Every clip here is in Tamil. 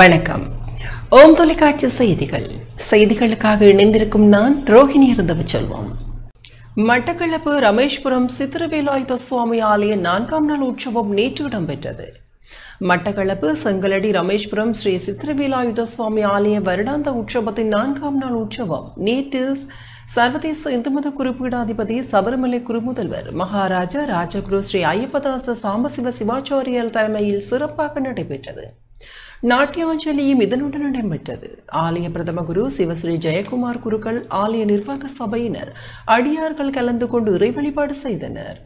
வணக்கம். ஓம் தொலைக்காட்சி செய்திகளுக்காக இணைந்திருக்கும் நான் ரோஹிணி இருந்தவச்செல்வம். மட்டக்களப்பு ரமேஸ்புரம் சித்திரவேலாயுத சுவாமி ஆலய 4ஆம் நாள் உற்சவம் நேற்று இடம்பெற்றது. மட்டக்களப்பு செங்கலடி ரமேஸ்புரம் ஸ்ரீ சித்திரவேலாயுத சுவாமி ஆலய வருடாந்த உற்சவத்தின் 4ஆம் நாள் உற்சவம் நேற்று சர்வதேச இந்துமத குருபீடாதிபதி சபரிமலை குருமுதல்வர் மகாராஜா ராஜகுரு ஸ்ரீ ஐயப்பதாச சாம்பசிவ சிவாச்சாரியர் தலைமையில் சிறப்பாக நடைபெற்றது. நாட்டியாஞ்சலியும் இதனுடன் இடம்பெற்றது. ஆலய பிரதம குரு சிவஸ்ரீ ஜெயக்குமார் குருக்கள், ஆலய நிர்வாக சபையினர், அடியார்கள் கலந்து கொண்டு இறை வழிபாடு செய்தனர்.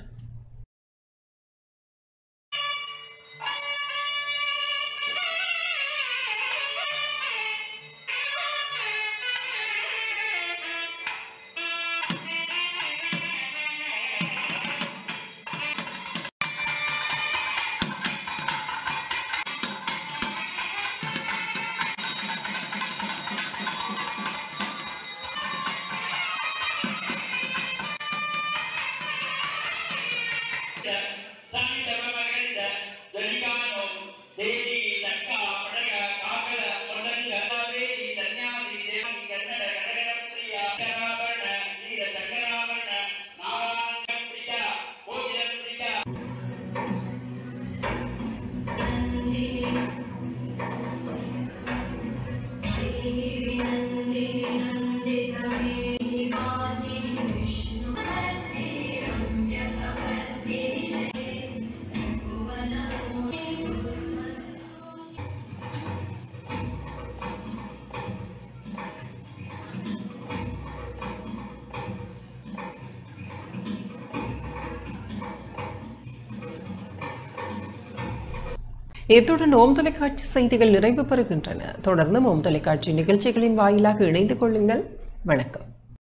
இத்துடன் ஓம் தொலைக்காட்சி செய்திகள் நிறைவு பெறுகின்றன. தொடர்ந்து ஓம் தொலைக்காட்சி நிகழ்ச்சிகளின் வாயிலாக இணைந்து கொள்ளுங்கள். வணக்கம்.